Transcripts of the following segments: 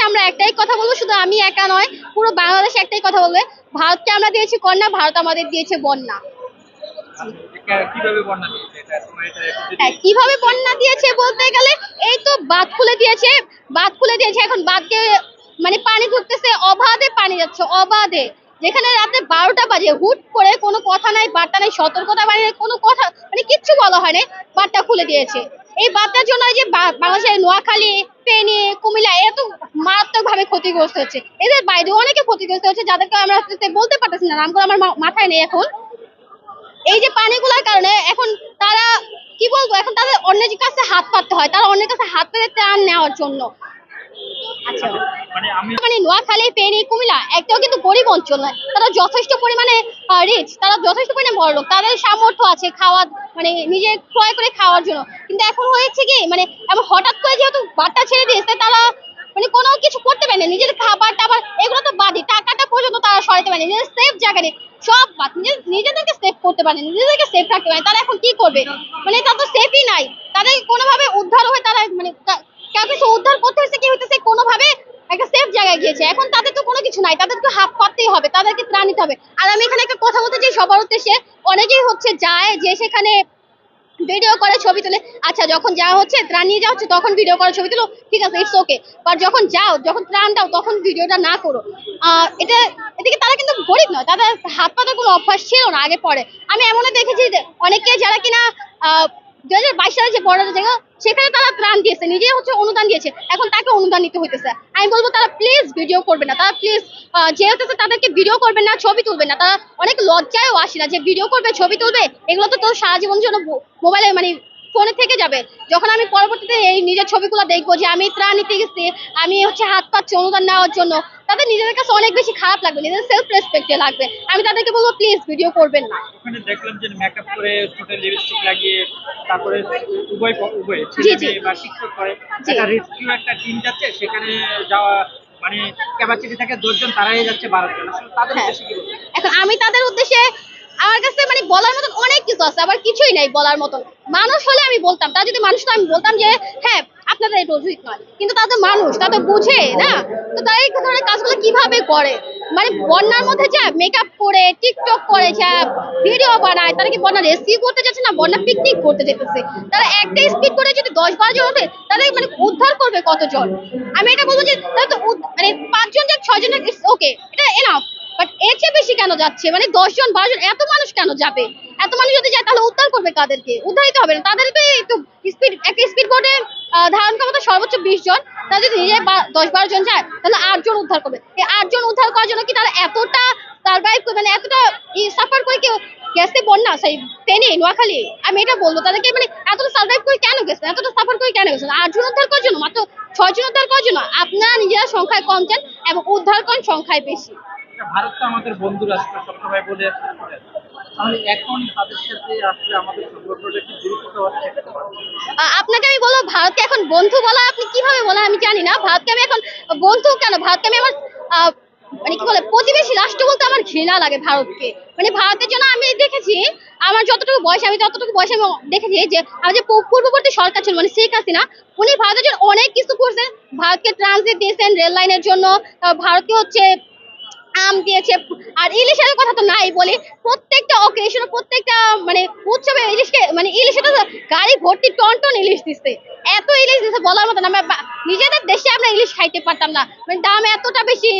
আমরা একটাই কথা বলবো, শুধু আমি একা নয়, পুরো বাংলাদেশ একটাই কথা বলবে, ভারতকে আমরা দিয়েছি কন্যা, ভারত আমাদের দিয়েছে বন্যা। হ্যাঁ, কিভাবে বন্যা দিয়েছে বলতে গেলে এই তো বাঁধ খুলে দিয়েছে, এখন বাঁধকে মানে পানি ঢুকতেছে, অবাধে পানি যাচ্ছে, অবাধে। যেখানে রাতে 12টা বাজে হুট করে কোনো কথা নাই, বার্তা নাই, সতর্কতা বাড়িয়ে কোনো কথা মানে কিচ্ছু বলা হয় না, বাঁধটা খুলে দিয়েছে। এই বাঁধটার জন্য এই যে বাংলাদেশের নোয়াখালী, ফেনী, কুমিল্লা এত মারাত্মক ভাবে ক্ষতিগ্রস্ত হচ্ছে, এদের বাইরে অনেকে ক্ষতিগ্রস্ত হচ্ছে, যাদেরকে আমরা বলতে পারতেছি না, নামগুলো আমার মাথায় নেই এখন। এই যে পানিগুলোর কারণে এখন তারা কি বলবো, এখন তাদের অন্যের কাছে হাত পাততে হয়, তারা অন্যের কাছে হাত পেতে ত্রাণ নেওয়ার জন্য। আচ্ছা, মানে নোয়াখালী, ফেনী, কুমিল্লা একটাও কিন্তু গরিব অঞ্চল নয়, তারা যথেষ্ট পরিমাণে রিচ, তারা যথেষ্ট পরিমাণে বড়লোক, তাদের সামর্থ্য আছে খাওয়া মানে নিজে ক্রয় করে খাওয়ার জন্য। কিন্তু এখন হয়েছে কি, মানে এমন হঠাৎ করে যেহেতু বাট্টা ছেড়ে দিয়েছে, তারা মানে কোনো কিছু করতে পারে না, নিজের খাবার টাবার এগুলো তো বাদই, টাকাটা পর্যন্ত তারা সরাইতে পারে, নিজেদের সেফ জায়গায় নেই, সব বাদ, নিজেদেরকে সেভ করতে পারে, নিজেদেরকে সেফ রাখতে পারে, তারা এখন কি করবে, মানে তারা তো সেফই নাই, তাদের কোনোভাবে উদ্ধার হয়ে তারা মানে কাউকে উদ্ধার করতে হচ্ছে, কি হইতেছে কোনোভাবে একটা সেফ জায়গায় গিয়েছে, এখন তাদের তো কোনো কিছু নাই, তাদেরকে হাত পাততেই হবে, তাদেরকে ত্রাণ নিতে হবে। আর আমি এখানে একটা কথা বলতে চাই সবার উদ্দেশ্যে, অনেকেই হচ্ছে যায় যে সেখানে ভিডিও করে ছবি তুলে, আচ্ছা যখন যাওয়া হচ্ছে ত্রাণ নিয়ে যাওয়া হচ্ছে তখন ভিডিও করে ছবি তুলো, ঠিক আছে, ইটস ওকে, বাট যখন যাও, যখন ত্রাণ দাও তখন ভিডিওটা না করো। এটা এদিকে তারা কিন্তু গরিব নয়, তাদের হাত পাতার কোনো অভ্যাস ছিল না আগে পরে। আমি এমনও দেখেছি যে অনেকে যারা কিনা 2022 সালে যে বর্ডার জায়গা, সেখানে তারা ত্রাণ দিয়েছে, নিজে হচ্ছে অনুদান দিয়েছে, এখন তাকে অনুদান নিতে হইতেছে। আমি বলবো তারা প্লিজ ভিডিও করবে না, তারা প্লিজ যেহেতু তাদেরকে ভিডিও করবেন না, ছবি তুলবেন না, তারা অনেক লজ্জায়ও আসে না যে ভিডিও করবে, ছবি তুলবে, এগুলো তো তোর সারা জীবনের জন্য মোবাইলে মানে ফোনে থেকে যাবে। যখন আমি পরবর্তীতে এই নিজের ছবিগুলো দেখবো যে আমি ত্রাণ নিতে গেছি, আমি হচ্ছে হাত পাচ্ছি অনুদান নেওয়ার জন্য, তাদের নিজেদের কাছে অনেক বেশি খারাপ লাগবে, নিজেদের সেলফ রেসপেক্টে লাগবে। আমি তাদেরকে বলবো প্লিজ ভিডিও করবেন না। ওখানে দেখলাম যে মেকআপ করে, ঠোঁটে লিপস্টিক লাগিয়ে, তারপরে উভয় জি ছেলে জি মেয়ে বা টিকটক করে একটা রেস্কিউ একটা টিম যাচ্ছে, সেখানে যাওয়া মানে ক্যাপাসিটি থাকে 10 জন, তারাই যাচ্ছে 12 জন, আসলে তাদের হ্যাঁ, উদ্দেশ্যে কি বলবো? এখন আমি তাদের উদ্দেশ্যে, আমার কাছে মানে বলার মতন অনেক কিছু আছে, আবার কিছুই নাই বলার মতন। মানুষ হলে আমি বলতাম, তারা যদি মানুষ তো আমি বলতাম যে হ্যাঁ আপনাদের এটা উচিত নয়, কিন্তু তারা তো মানুষ, তারা তো বুঝে না, তো তারা এই ধরনের কাজগুলো কিভাবে করে, মানে বন্যার মধ্যে যা মেকআপ করে, টিকটক করে, যা ভিডিও বানায়, তারা কি বন্যা রেস্কিউ করতে যাচ্ছে না বন্যা পিকনিক করতে যেতেছে? তারা একটা স্পিড করে যদি 10-12 জন ওঠে, তাদের মানে উদ্ধার করবে কতজন? আমি এটা বলবো যে তারা তো মানে 5 জন যাক 6 জন যাক, ইটস ওকে, এটা এনাফ, বাট এর চেয়ে বেশি কেন যাচ্ছে, মানে 10 জন 12 জন এত মানুষ কেন যাবে? এত মানুষ যদি যায় তাহলে উদ্ধার করবে কাদেরকে? উদ্ধারিত হবে না, তাদের তো একটু স্পিড, একটা স্পিড বোটে ধারণ ক্ষমতা সর্বোচ্চ 20 জন, তারা যদি নিজে 10-12 জন যায় তাহলে 8 জন উদ্ধার করবে। এই 8 জন উদ্ধার করার জন্য কি তারা এতটা সার্ভাইভ করবে, মানে এতটা সাফার করে কেউ গেছে বন্যা সেই ফেনী নোয়াখালী? আমি এটা বলবো তাদেরকে, মানে এতটা সার্ভাইভ করে কেন গেছে, এতটা সাফার করে কেন গেছে? 8 জন উদ্ধার করার জন্য, মাত্র 6 জন উদ্ধার করার জন্য? আপনারা নিজেরা সংখ্যায় কম চান এবং উদ্ধার করেন সংখ্যায় বেশি। ভারত তো আমাদের বন্ধু রাষ্ট্র, সবসময় বলে আসছে, তাহলে এখন তাদের সাথে আসলে আমাদের সম্পর্কটা কি গুরুত্ব হচ্ছে? আপনাকে আমি বলবো ভারতকে এখন বন্ধু বলা, আপনি কিভাবে বলা আমি জানি না, ভারতকে আমি এখন বন্ধু কেন, ভারতকে আমি আমার মানে কি বলে প্রতিবেশী রাষ্ট্র বলতে আমার ঘৃণা লাগে ভারতকে। মানে ভারতের জন্য আমি দেখেছি, আমার যতটুকু বয়স, আমি দেখেছি যে আমার যে পূর্ববর্তী সরকার ছিল মানে শেখ হাসিনা, উনি ভারতের জন্য অনেক কিছু করছেন, ভারতকে ট্রানজিট দিয়েছেন রেল লাইনের জন্য, ভারতকে হচ্ছে আম দিয়েছে, আর ইলিশের কথা তো নাই বলি, প্রত্যেকটা অকেশন, প্রত্যেকটা মানে উৎসবে ইলিশকে মানে ইলিশে তো গাড়ি ভর্তি টন টন ইলিশ দিচ্ছে, এত ইলিশ দিচ্ছে বলার মতো না। আমরা নিজেদের দেশে আমরা ইলিশ খাইতে পারতাম না, মানে দাম এতটা বেশি,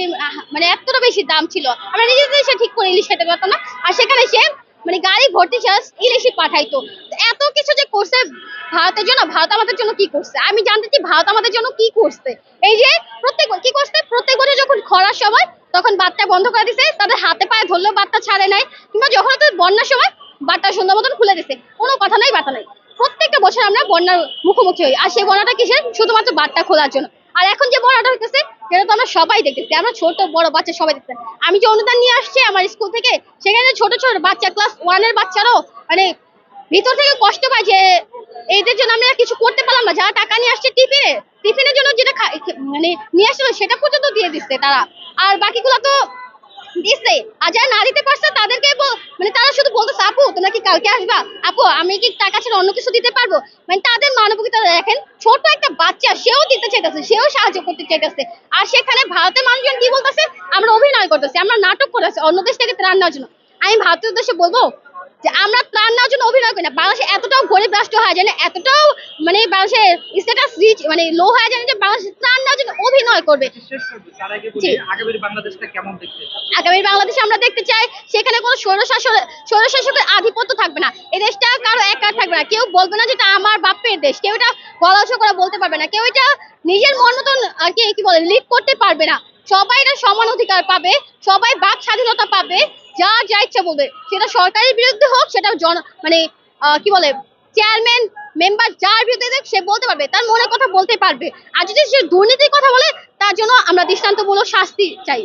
মানে এতটা বেশি দাম ছিল, আমরা নিজেদের দেশে ঠিক করে ইলিশ খেতে পারতাম না, আর সেখানে সে মানে গাড়ি ভর্তি ইলিশই পাঠাইতো। এত কিছু যে করছে ভারতের জন্য, ভারত আমাদের জন্য কি করছে আমি জানতে চাই, ভারত আমাদের জন্য কি করছে? এই যে কি করছে, প্রত্যেক বছর যখন খরার সময় তখন বাঁধটা বন্ধ করে দিছে, তাদের হাতে পায়ে ধরলেও বাঁধটা ছাড়ে নাই, কিংবা যখন তাদের বন্যার সময় বাঁধটা সুন্দর মতন খুলে দিছে, কোনো কথা নাই বাতা নাই। প্রত্যেকটা বছর আমরা বন্যার মুখোমুখি হই, আর সেই বন্যাটা কিসের? শুধুমাত্র বাঁধটা খোলার জন্য। আর এখন যে বন্যাটা হইতেছে সেটা তো আমরা সবাই দেখতেছি, আমরা ছোট বড় বাচ্চা সবাই দেখতেছি। আমি যে অনুদান নিয়ে আসছি আমার স্কুল থেকে, সেখানে ছোট ছোট বাচ্চা, ক্লাস 1 এর বাচ্চারাও মানে ভিতর থেকে কষ্ট পায় যে এইদের জন্য আমরা কিছু করতে পারলাম না, যারা টাকা নিয়ে আসছে টিফিনের জন্য যেটা মানে নিয়ে আসছিল সেটা পর্যন্ত দিয়ে দিচ্ছে তারা, আর বাকিগুলো তো দিচ্ছে, আর যারা না দিতে পারছে তাদেরকে মানে তারা শুধু বলতেছে আপু তোমরা কি কালকে আসবা, আপু আমি কি টাকা ছাড়া অন্য কিছু দিতে পারবো। মানে তাদের মানবিকতা দেখেন, ছোট একটা বাচ্চা সেও দিতে চাইতেছে, সেও সাহায্য করতে চাইতেছে। আর সেখানে ভারতের মানুষজন কি বলতেছে, আমরা অভিনয় করতেছি, আমরা নাটক করতেছি অন্য দেশ থেকে ত্রাণ নেওয়ার জন্য। আমি ভারতীয় দেশে বলবো যে আমরা ত্রাণ নেওয়ার জন্য অভিনয় করি না। বাংলাদেশে এতটাও গরিব রাষ্ট্র হয় জানে, এতটাও মানে বাংলাদেশের স্ট্যাটাস রিচ মানে লো হয়ে যায় যে বাংলাদেশ ত্রাণ নেওয়ার জন্য অভিনয় করবে। শেষ করবো তার আগে বলি জি। আগামীর বাংলাদেশটা কেমন দেখতে চান? আগামী বাংলাদেশে আমরা দেখতে চাই সেখানে কোনো স্বৈরশাসকের আধিপত্য থাকবে না, এই দেশটা কারো একার থাকবে না, কেউ বলবে না যেটা আমার বাপের দেশ, কেউ এটা গলা উঁচু করে বলতে পারবে না, কেউ এটা নিজের মন মতন আর কি বলে লিড করতে পারবে না। সবাই এটা সমান অধিকার পাবে, সবাই বাক স্বাধীনতা পাবে, যার যা ইচ্ছা বলবে, সেটা সরকারের বিরুদ্ধে হোক, সেটা মানে কি বলে চেয়ারম্যান মেম্বার যার বিরুদ্ধে দেখ সে বলতে পারবে, তার মনের কথা বলতে পারবে। আর যদি সে দুর্নীতির কথা বলে তার জন্য আমরা দৃষ্টান্তমূলক শাস্তি চাই।